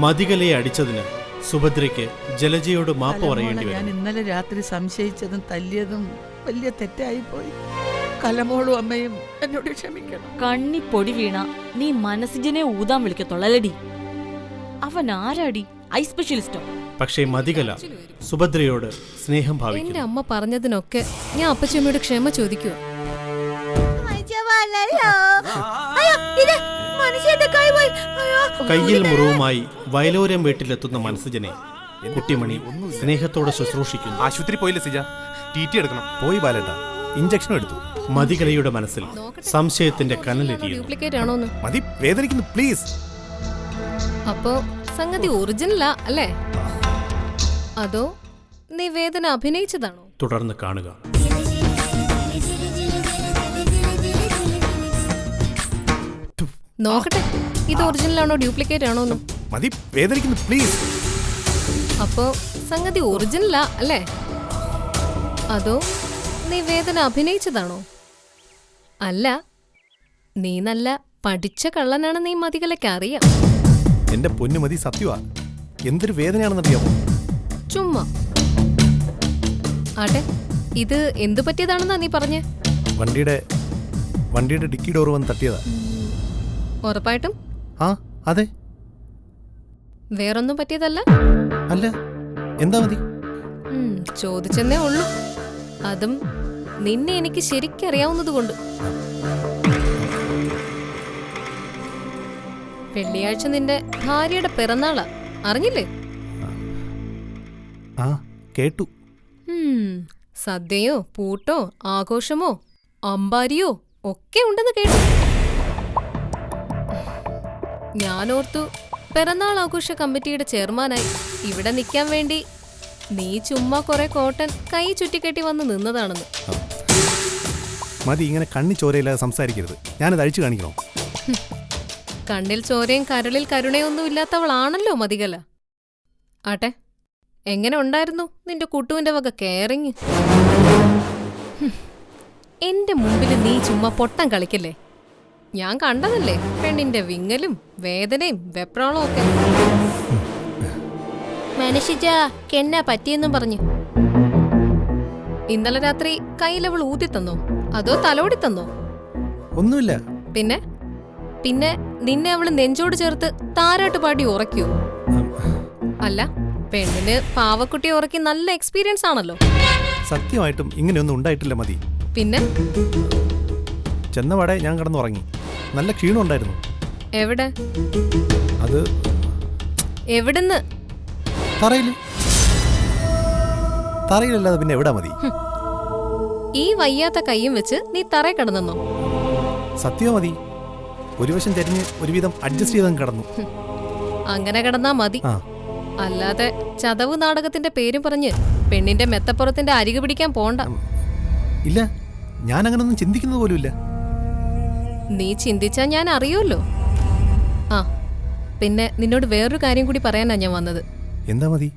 മതികലയെ അടിച്ചതിന് സുഭദ്രയ്ക്ക് ജലജയോട് മാപ്പ് പറയേണ്ടി ഞാൻ വരും. ഇന്നലെ രാത്രി സംശയിച്ചതും തല്ലിയതും വലിയ തെറ്റായിപ്പോയി. കലമോളും അമ്മയും എന്നോട് ക്ഷമിക്കണം. കണ്ണി പൊടി വീണ നീ മനസ്സിജനെ ഊതാൻ വിളിക്കത്തുള്ളടി. അവൻ ആരാടി? ഐ സ്പെഷ്യലിസ്റ്റോ? പക്ഷേ മതികല സുഭദ്രയോട് സ്നേഹം എന്റെ ഭാവിക്കുന്നു. അമ്മ പറഞ്ഞതിനൊക്കെ ഞാൻ അപ്പച്ചമ്മയോട് ക്ഷമ ചോദിക്കുക. കയ്യിൽ മുറിവുമായി വയലോരം വീട്ടിലെത്തുന്ന മനസ്സുജനെ കുട്ടിമണി സ്നേഹത്തോടെ ശുശ്രൂഷിക്കുന്നു. ആശുപത്രി പോയില്ല സിജ, ടി എടുക്കണം. പോയി ബാലേട്ടാ, ഇഞ്ചക്ഷൻ എടുത്തു. മതികലയുടെ മനസ്സിൽ സംശയത്തിന്റെ കനലെരിയുന്നു. ഡ്യൂപ്ലിക്കേറ്റ് ആണോന്ന്? മതി, വേദനിക്കുന്നു, പ്ലീസ്. അപ്പോ സംഗതി ഒറിജിനലാ അല്ലേ? അതോ നീ വേദന അഭിനയിച്ചതാണോ? തുടർന്ന് കാണുക. നോക്കട്ടെ ഇത് ഒറിജിനൽ ആണോ ഡ്യൂപ്ലിക്കേറ്റ് ആണോന്ന്. മതി, വേദനിക്കുന്നു, പ്ലീസ്. അപ്പോ സംഗതി ഒറിജിനലാ അല്ലേ? അതോ നീ വേദന അഭിനയിച്ചതാണോ? അല്ല, നീ നല്ല പഠിച്ച കള്ളനാണെന്ന് ഈ മതികലയ്ക്ക് അറിയാം. എന്റെ പൊന്നു മതി, സത്യവാ. എന്തൊരു വേദനയാണെന്നറിയാമോ? ചുമ്മാ. ആട്ടെ, ഇത് എന്തു പറ്റിയതാണെന്നാ നീ പറഞ്ഞേ? വണ്ടിയുടെ ഡിക്കി ഡോർ വന്ന് തട്ടിയതാ. ഉറപ്പായിട്ടും? ആ അതെ. വേറൊന്നും പറ്റിയതല്ല? അല്ല, എന്താ മതി? ചോദിച്ചെന്നേ ഉള്ളൂ. അതും നിന്നെ എനിക്ക് ശരിക്കറിയാവുന്നതുകൊണ്ട്. വെള്ളിയാഴ്ച നിന്റെ ഭാര്യയുടെ പിറന്നാളാ, അറിഞ്ഞില്ലേ? ആ കേട്ടു. സദ്യയോ പൂട്ടോ ആഘോഷമോ അമ്പാരിയോ ഒക്കെ ഉണ്ടെന്ന് കേട്ടു. ഞാനോർത്തു പിറന്നാൾ ആഘോഷ കമ്മിറ്റിയുടെ ചെയർമാനായി ഇവിടെ നിൽക്കാൻ വേണ്ടി നീ ചുമ്മാ കുറെ കോട്ടൺ കൈ ചുറ്റിക്കെട്ടി വന്ന് നിന്നതാണെന്ന്. മതി, ഇങ്ങനെ കണ്ണി ചോരയില്ലാതെ സംസാരിക്കരുത്. ഞാനത് അഴിച്ചു കാണിക്കണോ? കണ്ണിൽ ചോരയും കരളിൽ കരുണയൊന്നും ഇല്ലാത്തവളാണല്ലോ മതികല. ആട്ടെ, എങ്ങനെ ഉണ്ടായിരുന്നു നിന്റെ കുട്ടുവിന്റെ വക കെയറിങ്? എന്റെ മുമ്പിൽ നീ ചുമ്മാ പൊട്ടം കളിക്കല്ലേ. ഞാൻ കണ്ടതല്ലേ പെണ്ണിന്റെ വിങ്ങലും വേദനയും വെപ്രാളവും ഒക്കെ. മനുഷ്യജാ കെന്നാ പറ്റിയെന്നും പറഞ്ഞു. ഇന്നലെ രാത്രി കയ്യിലവൾ ഊതിത്തന്നോ അതോ തലോടിത്തന്നോ? ഒന്നുമില്ല. പിന്നെ പിന്നെ നിന്നെ അവള് നെഞ്ചോട് ചേർത്ത് താരാട്ട് പാടി ഉറയ്ക്കോ? അല്ല, പെണ്ണിന് പാവക്കുട്ടിയെ ഉറക്കി നല്ല എക്സ്പീരിയൻസ് ആണല്ലോ. സത്യമായിട്ടും ഇങ്ങനെയൊന്നും ഉണ്ടായിട്ടില്ല മതി. പിന്നെ ചെന്നപാടെ ഞാൻ കിടന്നുറങ്ങി. നല്ല ക്ഷീണം ഉണ്ടായിരുന്നു. എവിടെ? അത് എവിടുന്ന്? തറയിലല്ലാതെ പിന്നെ എവിടാ മതി? ഈ വയ്യാത്ത കയ്യും വെച്ച് നീ തറ കിടന്നോ? സത്യം മതി. ഒരു വശം ചരിഞ്ഞ് ഒരുവിധം അഡ്ജസ്റ്റ് ചെയ്തങ്ങ് കിടന്നു. അങ്ങനെ കിടന്നാ മതി. അല്ലാതെ ചതവ് നാടകത്തിന്റെ പേരും പറഞ്ഞ് പെണ്ണിന്റെ മെത്തപ്പുറത്തിന്റെ അരികു പിടിക്കാൻ പോണ്ട. ഇല്ല, ഞാൻ അങ്ങനൊന്നും ചിന്തിക്കുന്നത് പോലുമില്ല. നീ ചിന്തിച്ചാ ഞാൻ അറിയുമല്ലോ. ആ പിന്നെ നിന്നോട് വേറൊരു കാര്യം കൂടി പറയാനാ ഞാൻ വന്നത്. എന്താ മതി?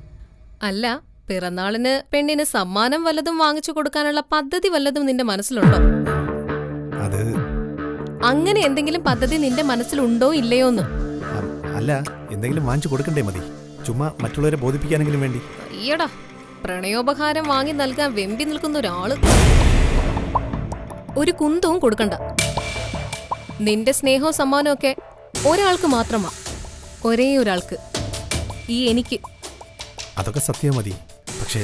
അല്ല, പിറന്നാളിന് പെണ്ണിന് സമ്മാനം വല്ലതും വാങ്ങിച്ചു കൊടുക്കാനുള്ള പദ്ധതി വല്ലതും നിന്റെ മനസ്സിലുണ്ടോ? അത് അങ്ങനെ എന്തെങ്കിലും പദ്ധതി നിന്റെ മനസ്സിലുണ്ടോ ഇല്ലയോന്ന്? അല്ല, എന്തെങ്കിലും വാങ്ങിച്ചു കൊടുക്കണ്ടേ മതി. ചുമ്മാ മറ്റുള്ളവരെ ബോധിപ്പിക്കാനെങ്കിലും വേണ്ടി. അയ്യടാ, പ്രണയോപഹാരം വാങ്ങി നൽകാൻ വെമ്പി നിൽക്കുന്ന ഒരാള്. ഒരു കുന്തവും കൊടുക്കണ്ട. നിന്റെ സ്നേഹവും സമ്മാനവും ഒക്കെ ഒരാൾക്ക് മാത്രമാ. ഒരേ ഒരാൾക്ക്, ഈ എനിക്ക്. അതൊക്കെ സത്യം മതി. പക്ഷേ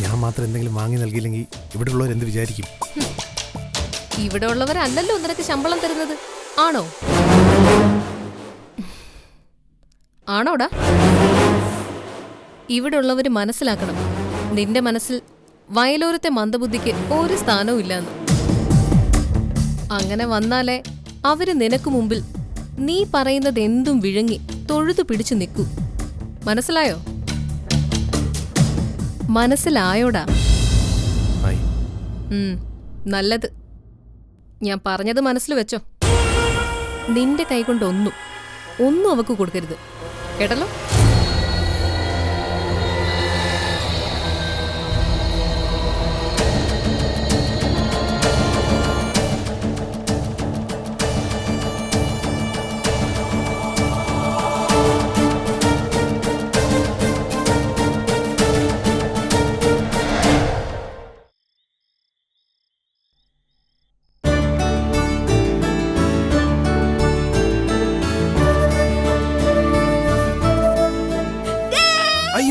ഞാൻ മാത്രം എന്തെങ്കിലും വാങ്ങി നൽകിയില്ലെങ്കിൽ ഇവിടെ ഉള്ളവർ എന്ത് വിചാരിക്കും? ഇവിടെ ഉള്ളവരല്ലല്ലോ നിനക്ക് ശമ്പളം തരുന്നത്. ആണോ? ആണോടാ? ഇവിടെ ഉള്ളവര് മനസ്സിലാക്കണം, നിന്റെ മനസ്സിൽ വയലോരത്തെ മന്ദബുദ്ധിക്ക് ഒരു സ്ഥാനവും ഇല്ലാന്ന്. അങ്ങനെ വന്നാലേ അവര് നിനക്ക് മുമ്പിൽ നീ പറയുന്നത് എന്തും വിഴുങ്ങി തൊഴുതു പിടിച്ചു നിൽക്കൂ. മനസ്സിലായോ? മനസ്സിലായോടാ? നല്ലത്. ഞാൻ പറഞ്ഞത് മനസ്സിൽ വെച്ചോ. നിന്റെ കൈകൊണ്ട് ഒന്നും അവക്ക് കൊടുക്കരുത്, കേട്ടല്ലോ?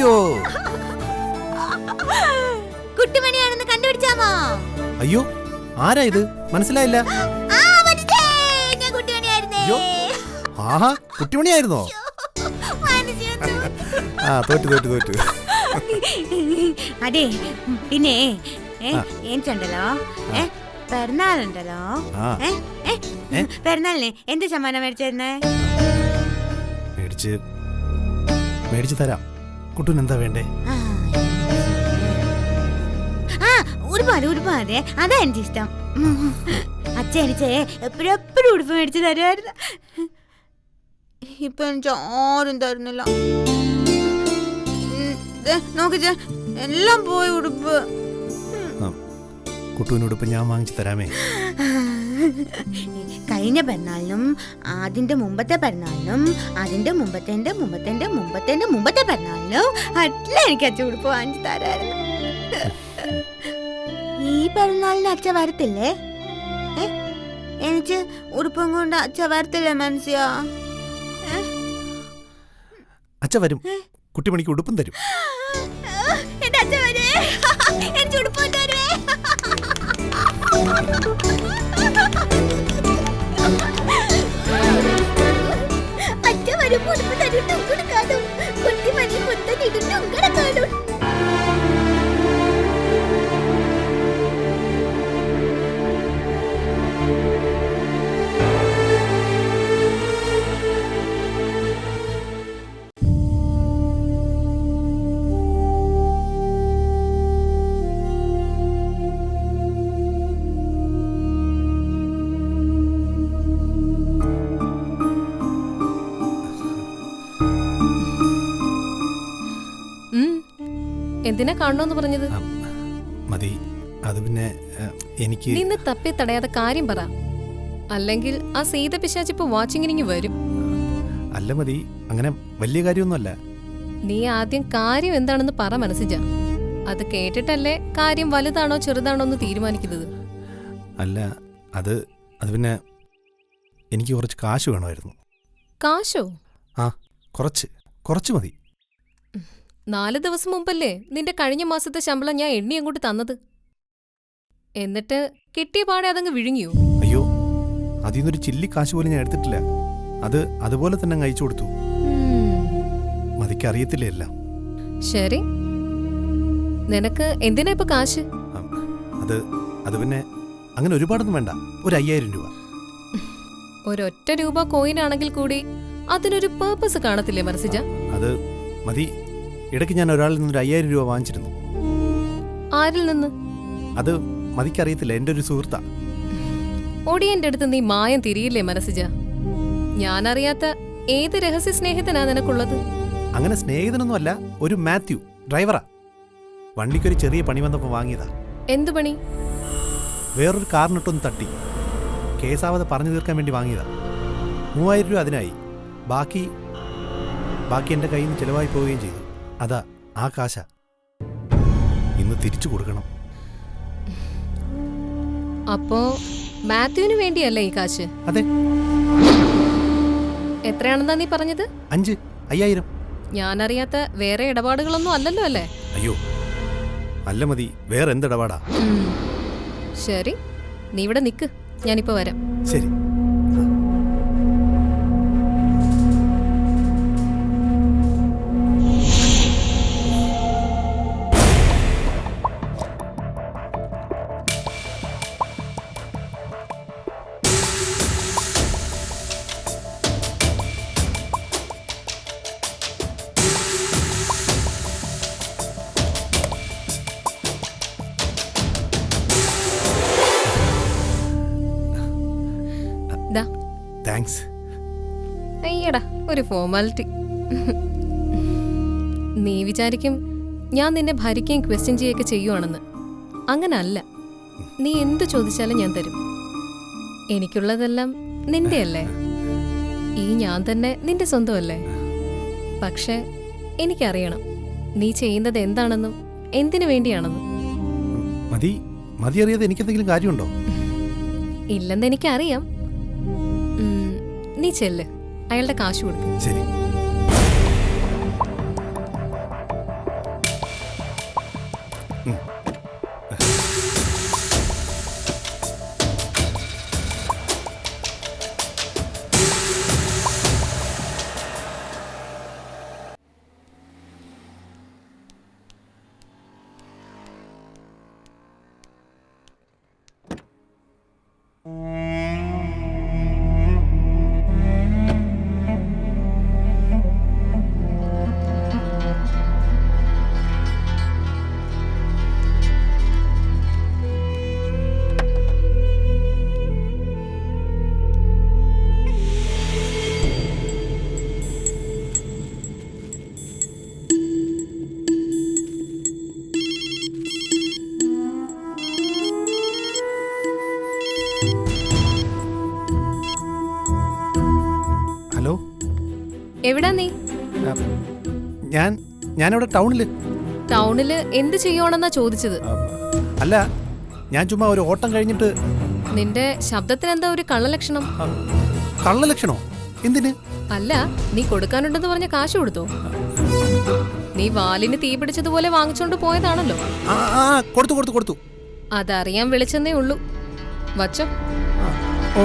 അയ്യോ കുട്ടിമണിയാണെന്ന് കണ്ടുപിടിച്ചാമോ? അയ്യോ ആരാ ഇത്? മനസ്സിലായില്ല. ആ, മനസ്സിലായി. ഞാൻ കുട്ടിമണിയായിരുന്നേ. അയ്യോ ആഹാ കുട്ടിമണിയായിരുന്നോ? മനസ്സിലായി. ആ തോറ്റു. അതെ പിന്നെ എനിക്കുണ്ടല്ലോ പിറന്നാളുണ്ടല്ലോ. ആ. പിറന്നാളിന് എന്ത് സമ്മാനം മേടിച്ചിരുന്നേ? മേടിച്ച് തരാം. കുട്ടൂന് എന്താ വേണ്ടേ? ആ ഒരുപാട് അതാ എനിക്ക് ഇഷ്ടം. അച്ഛൻ എനിക്ക് എപ്പോഴും ഉടുപ്പ് മേടിച്ച് തരുമായിരുന്നു. ഇപ്പൊ എനിക്ക് ആരും തരുന്നില്ല. നോക്കിച്ചേ എല്ലാം പോയി ഉടുപ്പ്. കുട്ടൂന് ഉടുപ്പ് ഞാൻ വാങ്ങിച്ചു തരാമേ. കഴിഞ്ഞ പെരുന്നാളിനും അതിന്റെ മുമ്പത്തെ പെരുന്നാളിനും അതിന്റെ മുമ്പത്തെ പെരുന്നാളിനും അല്ല എനിക്ക് അച്ഛൻ ഉടുപ്പ് വാങ്ങിച്ചു തരായിരുന്നു. ഈ പെരുന്നാളിന് അച്ഛൻ വരത്തില്ലേ? എനിക്ക് ഉടുപ്പും കൊണ്ട് അച്ഛൻ വരത്തില്ലേ മനസ്സിയാ? അച്ഛ വരും. കുട്ടിമണിക്ക് ഉടുപ്പും തരും. എന്റെ അച്ഛൻ വരേ, എനിക്ക് ഉടുപ്പ് തരുവേ. അച്ഛൻ വരുമ്പോ ഉടുപ്പ് തരും കൊടുക്കാതും കുട്ടിമണി മുത്തനിടും കിടക്കാതും. എന്തിനാ കാണണോന്ന് പറഞ്ഞത്? മതി. അത് പിന്നെ എനിക്ക് നിന്ന് തപ്പി തടയാതെ കാര്യം പറ, അല്ലെങ്കിൽ ആ സീത പിശാചിപ്പോ വാച്ചിങ്ങിനിങ്ങി വരും. അല്ല മതി, അങ്ങനെ വലിയ കാര്യമൊന്നുമല്ല. നീ ആദ്യം കാര്യം എന്താണെന്ന് പറ മനസ്സിജ. അത് കേട്ടിട്ടല്ലേ കാര്യം വലുതാണോ ചെറുതാണോ എന്ന് തീരുമാനിക്കുന്നത്. അല്ല അത് പിന്നെ എനിക്ക് കുറച്ച് കാശ് വേണമായിരുന്നു. കാശോ? ആ കുറച്ച് മതി. 4 ദിവസം മുമ്പല്ലേ നിന്റെ കഴിഞ്ഞ മാസത്തെ ശമ്പളം ഞാൻ എണ്ണി അങ്ങോട്ട് തന്നത്. എന്നിട്ട് കിട്ടിയ പാടെ അതങ്ങ് വിഴുങ്ങിയോ? അയ്യോ അതിന്നൊരു ചില്ലി കാശ് പോലും ഞാൻ എടുത്തിട്ടില്ല. അത് അതുപോലെ തന്നെ അങ്ങ് അയച്ചു കൊടുത്തു. മതിക്ക് അറിയത്തില്ല എല്ലാം. ശരി, നിനക്ക് എന്തിനാ ഇപ്പൊ കാശ്? അത് പിന്നെ അങ്ങനെ ഒരുപാടൊന്നും വേണ്ട, ഒരു 5000 രൂപ. ഒരൊറ്റ രൂപ കോയിനാണെങ്കിൽ കൂടി അതിനൊരു പേർപ്പസ് കാണത്തില്ലേ മനസ്സിജ? അത് മതി. ഇടയ്ക്ക് ഞാൻ ഒരാളിൽ നിന്ന് 5000 രൂപ വാങ്ങിച്ചിരുന്നു. ആരിൽ നിന്ന്? അത് മതിക്കറിയത്തില്ല, എൻ്റെ ഒരു സുഹൃത്താ. ഒടിയന്റെ അടുത്ത് നീ മായം തിരിയില്ലേ മനസ്സിജ? ഞാനറിയാത്ത ഏത് രഹസ്യ സ്നേഹത്തിനാ നിനക്കുള്ളത്? അങ്ങനെ സ്നേഹിതനൊന്നും അല്ല, ഒരു മാത്യു ഡ്രൈവറാ. വണ്ടിക്കൊരു ചെറിയ പണി വന്നപ്പോൾ വാങ്ങിയതാ. എന്തു പണി? വേറൊരു കാറിനിട്ടൊന്ന് തട്ടി. കേസാവാതെ പറഞ്ഞു തീർക്കാൻ വേണ്ടി വാങ്ങിയതാ. 3000 രൂപ അതിനായി. ബാക്കി എൻ്റെ കയ്യിൽ നിന്ന് ചിലവായി പോവുകയും ചെയ്തു. അതാ ആ കാശ ഇന്ന് തിരിച്ചു കൊടുക്കണം. അപ്പോ മാത്യുവിന് വേണ്ടിയല്ലേ ഈ കാശ്? അതെ. എത്രയാണെന്നാ നീ പറഞ്ഞത്? 5000. ഞാനറിയാത്ത വേറെ ഇടപാടുകളൊന്നും അല്ലല്ലോ അല്ലേ? അയ്യോ അല്ല മതി, വേറെ എന്തിടപാടാ? ശരി, നീ ഇവിടെ നിക്ക്, ഞാനിപ്പോ വരാം. ശരി. താങ്ക്സ്. അയ്യടാ, ഒരു ഫോർമാലിറ്റി. നീ വിചാരിക്കും ഞാൻ നിന്നെ ഭരിക്കുകയും ക്വസ്റ്റ്യൻ ചെയ്യുകയൊക്കെ ചെയ്യുവാണെന്ന്. അങ്ങനല്ല. നീ എന്തു ചോദിച്ചാലും ഞാൻ തരും. എനിക്കുള്ളതെല്ലാം നിന്റെ അല്ലേ? ഈ ഞാൻ തന്നെ നിന്റെ സ്വന്തമല്ലേ? പക്ഷെ എനിക്കറിയണം നീ ചെയ്യുന്നത് എന്താണെന്നും എന്തിനു വേണ്ടിയാണെന്നും. മതി അറിയാതെ എനിക്കെന്തെങ്കിലും കാര്യമുണ്ടോ? ഇല്ലെന്ന് എനിക്കറിയാം. നീ ചെല്ല്, അയാളുടെ കാശ് കൊടുക്കും. ശരി. എവിടാ നീ? ഞാനിവിടെ ടൗണിൽ. ടൗണില് എന്ത് ചെയ്യുവാണെന്നാ ചോദിച്ചത്. അല്ല, ഞാൻ ചുമ്മാ ഒരു ഓട്ടം കഴിഞ്ഞിട്ട്. നിന്റെ ശബ്ദത്തിന് എന്താ ഒരു കള്ളലക്ഷണം? കള്ളലക്ഷണോ? എന്തിന്? അല്ല, നീ കൊടുക്കാനുണ്ടെന്ന് പറഞ്ഞ കാശ് കൊടുത്തോ? നീ വാലിന് തീ പിടിച്ചതുപോലെ വാങ്ങിച്ചോണ്ട് പോയതാണല്ലോ. കൊടുത്തു. അതറിയാൻ വിളിച്ചെന്നേ ഉള്ളൂ. വച്ചോ. ഓ,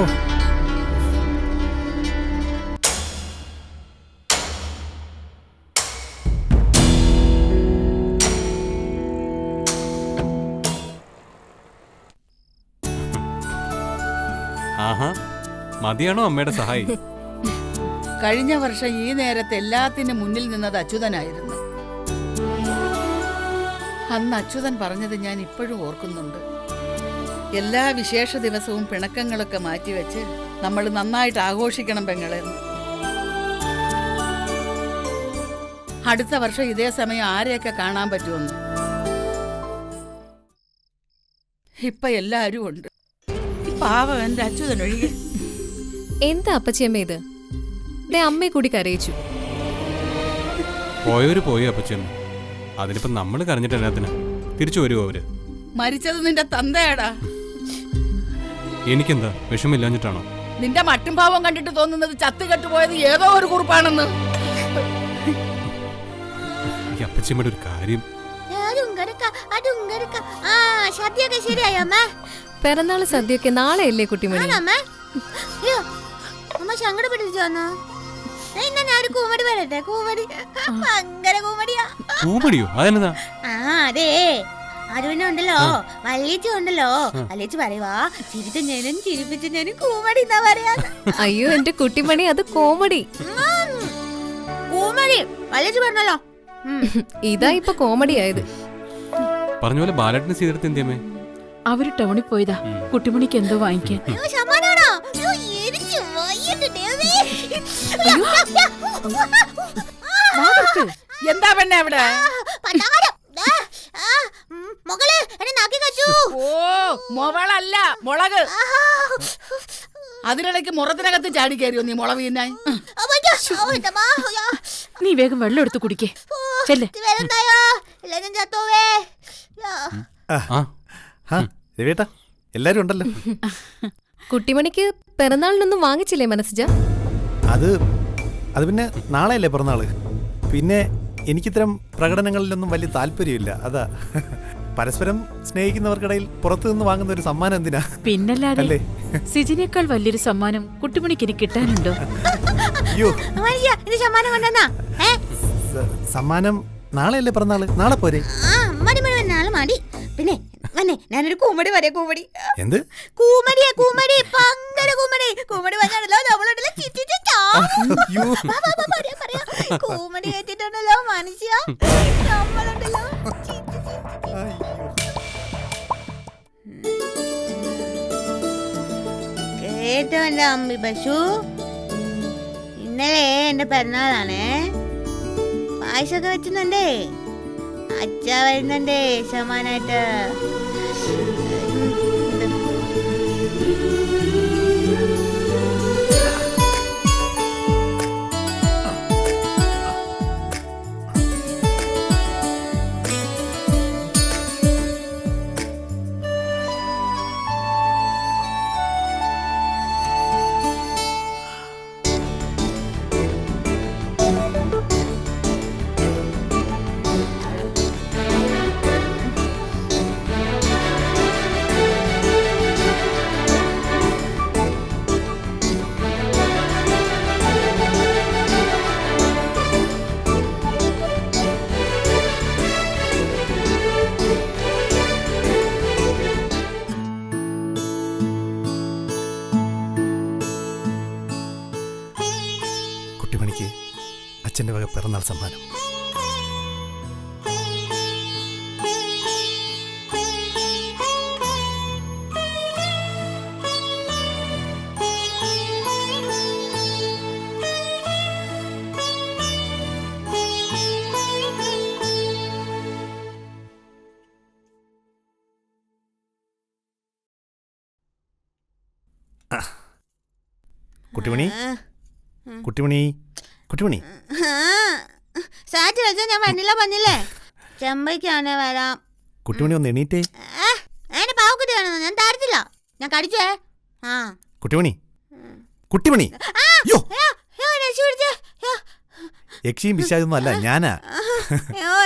ആഹാ, മതിയാണോ അമ്മയുടെ സഹായി? കഴിഞ്ഞ വർഷം ഈ നേരത്തെ എല്ലാത്തിനും മുന്നിൽ നിന്നത് അച്യുതനായിരുന്നു. അന്ന് അച്യുതൻ പറഞ്ഞത് ഞാൻ ഇപ്പോഴും ഓർക്കുന്നുണ്ട്. എല്ലാ വിശേഷ ദിവസവും പിണക്കങ്ങളൊക്കെ മാറ്റിവെച്ച് നമ്മൾ നന്നായിട്ട് ആഘോഷിക്കണം പെങ്ങളെന്ന്. അടുത്ത വർഷം ഇതേ സമയം ആരെയൊക്കെ കാണാൻ പറ്റുമെന്ന്. ഇപ്പൊ എല്ലാരും ഉണ്ട്. പാവം എന്റെ അച്യുതൻ ഒഴികെ. എന്താ അപ്പച്ചിയമ്മ ഇത്? അമ്മയെ കൂടി കരയിച്ചു. പോയവര് പോയി അപ്പച്ചമ്മ. അതിനിപ്പം നമ്മൾ കരഞ്ഞിട്ട് എന്നാത്തിന്? തിരിച്ചു വരുമോ അവര്? മരിച്ചത് നിന്റെ തന്തയാടാ. എനിക്കെന്താ വിഷമില്ലാഞ്ഞിട്ടാണോ? നിന്റെ മട്ടും ഭാവം കണ്ടിട്ട് തോന്നുന്നത് ചത്തുകെട്ടുപോയത് ഏതോ ഒരു കുറിപ്പാണെന്ന്. ഈ അപ്പച്ചമ്മയുടെ ഒരു കാര്യം. ശരിയായോ അമ്മ? പിറന്നാള് സദ്യയൊക്കെ നാളെയല്ലേ കുട്ടിമണി? അമ്മ സങ്കടപ്പെട്ടിരിച്ചു വന്നോ? ഞാനൊരു കൂമടി പറയട്ടെ. കൂമടി ഭയങ്കര കൂമടിയാ. കൂമടിയോ? അതെന്നതാ? അതെ, അത് പിന്നെ ഉണ്ടല്ലോ, വല്യേച്ചി ഉണ്ടല്ലോ. വല്യേച്ചി പറയുവാ, ചിരിച്ചനും ചിരിപ്പിച്ചനും കൂമടി എന്നാ പറയാ. അയ്യോ എന്റെ കുട്ടിമണി, അത് കോമഡി. കൂമടി വല്യേച്ചി പറഞ്ഞല്ലോ. ഇതാ ഇപ്പൊ കോമഡി ആയത്. പറഞ്ഞ പോലെ ബാലേട്ടന് ചെയ്തെടുത്ത് എന്തിയമ്മേ? അവര് ടൗണിൽ പോയതാ കുട്ടിമണിക്ക് എന്തോ വാങ്ങിക്കാൻ. എന്താ പെണ്ണെ അവിടെ? ഓ, മൊളല്ല മുളക്. അതിനിടയ്ക്ക് മുറത്തിനകത്ത് ചാടി കയറിയോ നീ മുള വീനായി? നീ വേഗം വെള്ളം എടുത്ത് കുടിക്കേ. ചെല്ലേ. രവിയേട്ടാ, എല്ലാരും ഉണ്ടല്ലോ. കുട്ടിമണിക്ക് പിറന്നാളിനൊന്നും വാങ്ങിച്ചില്ലേ മനസ്സിജ? അത് പിന്നെ നാളെയല്ലേ പിറന്നാള്. പിന്നെ എനിക്കിത്തരം പ്രകടനങ്ങളിലൊന്നും വലിയ താല്പര്യമില്ല. അതാ, പരസ്പരം സ്നേഹിക്കുന്നവർക്കിടയിൽ പുറത്തു നിന്ന് വാങ്ങുന്ന ഒരു സമ്മാനം എന്തിനാ? പിന്നല്ലാതെ സിജിനേക്കാൾ വലിയൊരു സമ്മാനം കുട്ടിമണിക്ക് ഇനി കിട്ടാനുണ്ടോ? അയ്യോ, സമ്മാനം നാളെയല്ലേ പിറന്നാള്. നാളെ പോരെ? മതി. പിന്നെ ഞാനൊരു കൂമടി പറയാ. കൂമടി എന്ത്? കൂമടിയാ, കൂമടി ഭയങ്കര കൂമടി. കൂമടി പറഞ്ഞാണല്ലോ നമ്മളുണ്ടല്ലോ കൂമടി കേട്ടിട്ടുണ്ടല്ലോ മനുഷ്യ. നമ്മളുണ്ടല്ലോ കേട്ടോ എന്റെ അമ്മി പശു. ഇന്നലെ എന്റെ പിറന്നാളാണേ. പായസമൊക്കെ വെച്ചുന്നുണ്ടേ. അച്ഛ വരുന്നുണ്ടേ സമാനായിട്ട്. കുട്ടിമണിക്ക് അച്ഛൻ്റെ വക പിറന്നാൾ സമ്മാനം. കുട്ടിമണി, കുട്ടിമണി, കുട്ടിമണി സാറ്റ് കളിച്ചാൽ ഞാൻ പറഞ്ഞില്ലേ ചെമ്പയ്ക്കാണെ വരാം. കുട്ടിമണി ഒന്ന് എണീറ്റേ. എന്നെ പാവക്കുട്ടി കാണുന്നു, ഞാൻ തരത്തില്ല, ഞാൻ കടിച്ചേ. ആ കുട്ടിമണി കുട്ടിമണി യോ യക്ഷിയും പിശാചൊന്നും അല്ല, ഞാനാ.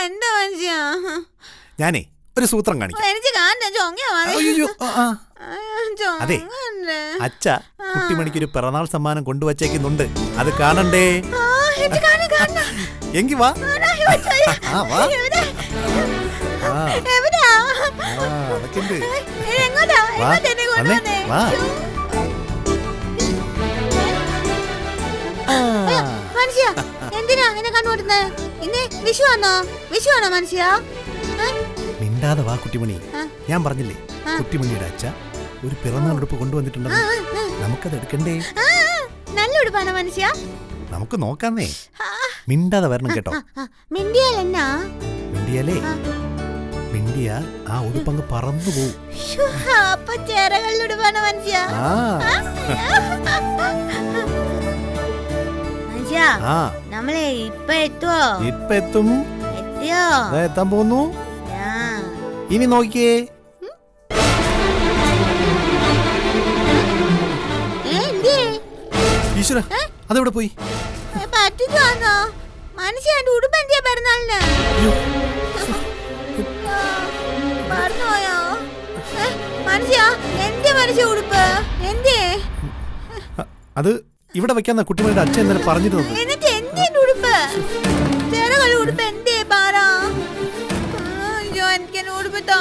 എന്താ മനുഷ്യ, ഞാനേ ഒരു സൂത്രം കാണിക്കാം. എനിക്ക് കാണാൻ ചൊങ്ങിയാ മതി. അയ്യോ, അതെ ചൊങ്ങണ്ടേ? അച്ഛ കുട്ടിമണിക്കൊരു പിറന്നാൾ സമ്മാനം കൊണ്ടുവച്ചേക്കുന്നുണ്ട്, അത് കാണണ്ടേ? എനിക്ക് കാണണം. എങ്കി വാ. ആ, വാ. ആ, എവിടാ? അതൊക്കെ ഉണ്ട്. എങ്ങോട്ടാ? വാ, എങ്ങോട്ടാ എന്നെ വന്നേ, കൊണ്ടുവന്നേ? വാ. മനുഷ്യ എന്തിനാ എന്നെ കണ്ടുകൊടുത്തേ? ഇന്ന് വിഷുവാണോ? വിഷുവാണോ മനുഷ്യ? മിണ്ടാതെ വാ കുട്ടിമണി. ഞാൻ പറഞ്ഞില്ലേ കുട്ടിമണിയുടെ അച്ഛ ഒരു പിറന്നാൾ ഉടുപ്പ് കൊണ്ടുവന്നിട്ടുണ്ടെന്ന്. നമുക്കത് എടുക്കണ്ടേ? നല്ല ഉടുപ്പാണോ മനുഷ്യ? നമുക്ക് നോക്കാന്നേ. മിണ്ടാതെ വരണം കേട്ടോ. മിണ്ടിയാലെന്നാ? മിണ്ടിയാലേ മിണ്ടിയാൽ ആ ഉടുപ്പങ്ങ് പറന്നു പോവും. അപ്പൊ ചേരകളുടെ ഉടുപ്പാണോ മനുഷ്യ? ആ മനുഷ്യ ആ നമ്മളെ ഇപ്പൊ എത്തുവോ? ഇപ്പൊ എത്തും. എത്തിയോ? ദാ എത്താൻ പോകുന്നു. ആ. ഇനി നോക്കിയേ. എന്തേ ഈശ്വര, അതെവിടെ പോയി? പറ്റിച്ചോന്നോ മനുഷ്യ? എന്റെ ഉടുപ്പ് എന്തിയാ പെരുന്നാളിന്? മറന്നുപോയോ മനുഷ്യ? എന്തേ മനുഷ്യ ഉടുപ്പ് എന്തേ? അത് ഇവിടെ വെക്കാന്ന കുട്ടിമണിയുടെ അച്ഛൻ ഇന്നലെ പറഞ്ഞിരുന്നത്. എന്നിട്ട് എന്തേ ഉടുപ്പ്? ചേരകളുടെ ഉടുപ്പ് എന്തേ പാറാ? അയ്യോ എനിക്ക് എന്റെ ഉടുപ്പ് താ.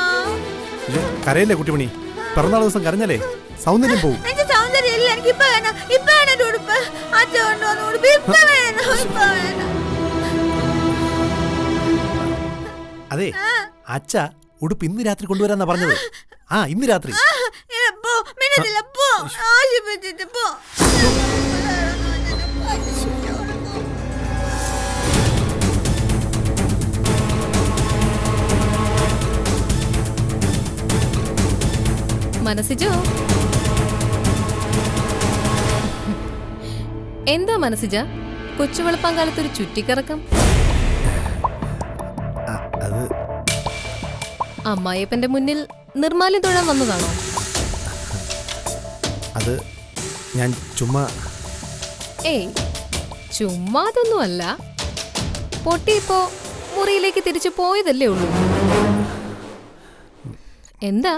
കരയല്ലേ കുട്ടിമണി, പിറന്നാൾ ദിവസം കരഞ്ഞാലേ സൗന്ദര്യം പോവും. എനിക്ക് സൗന്ദര്യം ഇല്ല, എനിക്ക് ഇപ്പൊ വേണം. ഇപ്പൊ വേണം എന്റെ ഉടുപ്പ്. അച്ഛൻ കൊണ്ടുവന്ന ഉടുപ്പ് ഇപ്പൊ വേണം, ഇപ്പൊ വേണം. അതെ അച്ഛ ഉടുപ്പ് ഇന്ന് രാത്രി കൊണ്ടുവരാന്നാ പറഞ്ഞത്. ആ ഇന്ന് രാത്രി. പോ, മിണ്ടത്തില്ല, പോ. ആശുപത്രിയിൽ പോ. മനസ്സിജോ എന്താ മനസ്സിജ കൊച്ചുവെളുപ്പാങ്കാലത്തൊരു ചുറ്റിക്കറക്കം? അത് അമ്മായിയപ്പന്റെ മുന്നിൽ നിർമ്മാല്യം തൊഴാൻ വന്നതാണോ? അത് ഞാൻ ചുമ്മാ. ഏയ് ചുമ്മാതൊന്നുമല്ല. പൊട്ടിയിപ്പോ മുറിയിലേക്ക് തിരിച്ചു പോയതല്ലേ ഉള്ളൂ. എന്താ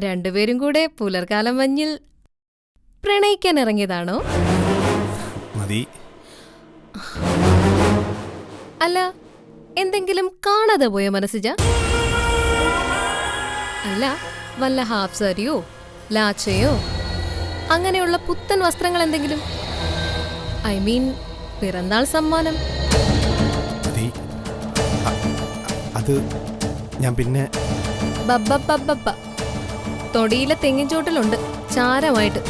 രണ്ടുപേരും കൂടെ പുലർക്കാലം മഞ്ഞിൽ പ്രണയിക്കാൻ ഇറങ്ങിയതാണോ? മതി. അല്ല എന്തെങ്കിലും കാണാതെ പോയ മനസ്സിജ? അല്ല വല്ല ഹാഫ് സാരിയോ ലാച്ചയോ അങ്ങനെയുള്ള പുത്തൻ വസ്ത്രങ്ങൾ എന്തെങ്കിലും? ഐ മീൻ പിറന്നാൾ സമ്മാനം. മതി. അത് ഞാൻ പിന്നെ. ബബ്ബബ്ബബ്ബ തൊടിയിലെ തെങ്ങിൻ ചോട്ടിലുണ്ട് ചാരമായിട്ട്.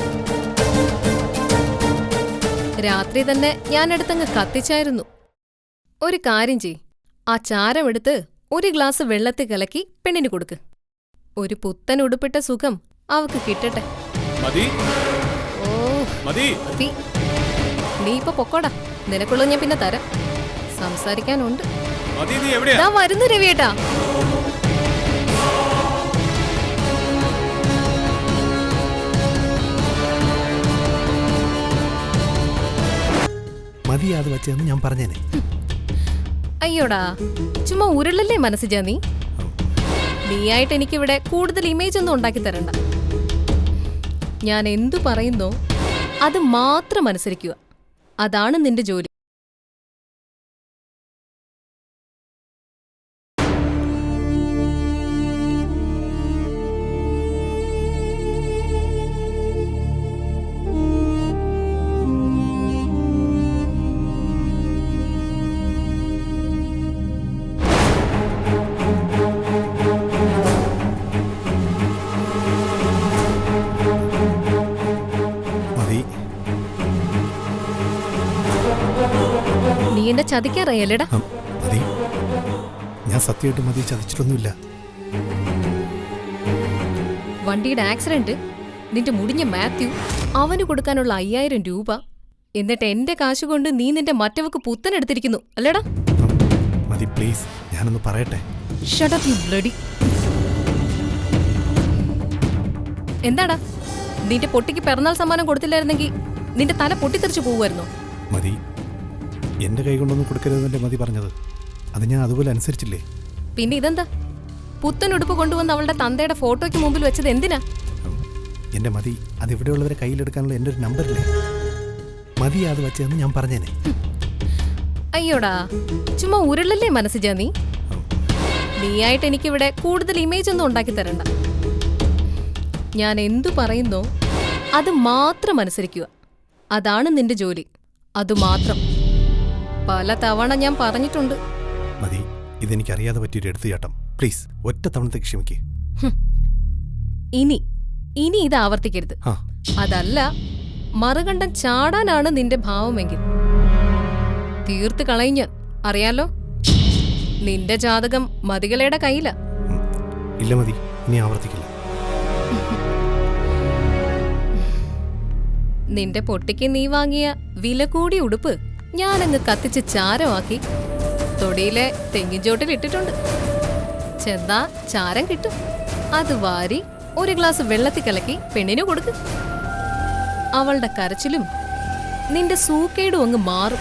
രാത്രി തന്നെ ഞാനെടുത്തങ്ങ് കത്തിച്ചായിരുന്നു. ഒരു കാര്യം ചെയ്, ആ ചാരമെടുത്ത് ഒരു ഗ്ലാസ് വെള്ളത്തിൽ കലക്കി പെണ്ണിന് കൊടുക്ക്. ഒരു പുത്തൻ ഉടുപ്പിട്ട സുഖം അവക്ക് കിട്ടട്ടെ. മതി ഓ മതി. നീ ഇപ്പൊ പൊക്കോടാ, നിനക്കുള്ളത് ഞാൻ പിന്നെ തരാം. സംസാരിക്കാനുണ്ട്. മതി, നീ എവിടെയാ? ദാ വരുന്നു രവിയേട്ടാ. മതിയാത് വച്ചതെന്ന് ഞാൻ പറഞ്ഞേനെ. അയ്യോടാ ചുമ്മാ ഉരുളല്ലേ മനസ്സിജാ നീ. നീയായിട്ട് എനിക്കിവിടെ കൂടുതൽ ഇമേജ് ഒന്നും ഉണ്ടാക്കി തരണ്ട. ഞാൻ എന്തു പറയുന്നോ അത് മാത്രം അനുസരിക്കുക. അതാണ് നിന്റെ ജോലി. മതി. നീ എന്നെ ചതിക്കാറയല്ലേടാ. മതി. ഞാൻ സത്യമായിട്ട് മതി ചതിച്ചിട്ടൊന്നുമില്ല. വണ്ടിയുടെ ആക്സിഡന്റ്, നിന്റെ മുടിഞ്ഞ മാത്യു, അവന് കൊടുക്കാനുള്ള 5000 രൂപ, എന്നിട്ട് എന്റെ കാശ് കൊണ്ട് നീ നിന്റെ മറ്റവക്ക് പുത്തനെടുത്തിരിക്കുന്നു അല്ലേടാ? മതി പ്ലീസ്, ഞാനൊന്ന് പറയട്ടെ. Shut up, you bloody. എന്താടാ, നിന്റെ പൊട്ടിക്ക് പിറന്നാൾ സമ്മാനം കൊടുത്തില്ലായിരുന്നെങ്കിൽ നിന്റെ തല പൊട്ടിത്തെറിച്ചു പോവുമായിരുന്നോ? മതി, എൻ്റെ കൈ കൊണ്ടൊന്നും കൊടുക്കരുതെന്നല്ലേ മതി പറഞ്ഞത്. അത് ഞാൻ അതുപോലെ അനുസരിച്ചില്ലേ? പിന്നെ ഇതെന്താ, പുത്തൻ ഉടുപ്പ് കൊണ്ടുവന്ന് അവളുടെ തന്തയുടെ ഫോട്ടോയ്ക്ക് മുമ്പിൽ വെച്ചത് എന്തിനാ? എൻ്റെ മതി, അത് ഇവിടെയുള്ളവരെ കയ്യിലെടുക്കാനുള്ള എൻ്റെ ഒരു നമ്പറില്ലേ? മതിയാ അത് വെച്ചതെന്ന് ഞാൻ പറഞ്ഞേനെ. അയ്യോടാ, ചുമ്മാ ഉരുളല്ലേ മനസ്സിജാ നീ. നീയായിട്ട് എനിക്കിവിടെ കൂടുതൽ ഇമേജ് ഒന്നും ഉണ്ടാക്കി തരണ്ട. ഞാൻ എന്തു പറയുന്നോ അത് മാത്രം അനുസരിക്കുക. അതാണ് നിന്റെ ജോലി, അതുമാത്രം. പല തവണ ഞാൻ പറഞ്ഞിട്ടുണ്ട്. മതി, ഇതെനിക്കറിയാതെ പറ്റിയൊരു എടുത്തുചാട്ടം. പ്ലീസ്, ഒറ്റ തവണത്തേക്ക് ക്ഷമിക്കേ. ഇനി ഇത് ആവർത്തിക്കരുത്. അതല്ല, മറുകണ്ഠം ചാടാനാണ് നിന്റെ ഭാവമെങ്കിൽ തീർത്ത് കളയും ഞാൻ. അറിയാലോ, നിന്റെ ജാതകം മതികളയുടെ കയ്യില. ഇല്ല മതി, ഇനി ആവർത്തിക്കില്ല. നിന്റെ പൊട്ടിക്ക് നീ വാങ്ങിയ വില കൂടിയ ഉടുപ്പ് ഞാനങ്ങ് കത്തിച്ച് ചാരമാക്കി തൊടിയിലെ തെങ്ങിൻചോട്ടിൽ ഇട്ടിട്ടുണ്ട്. ചെന്നാ ചാരം കിട്ടും. അത് വാരി ഒരു ഗ്ലാസ് വെള്ളത്തിൽ കലക്കി പെണ്ണിന് കൊടുക്ക്. അവളുടെ കരച്ചിലും നിന്റെ സൂക്കേടും അങ്ങ് മാറും.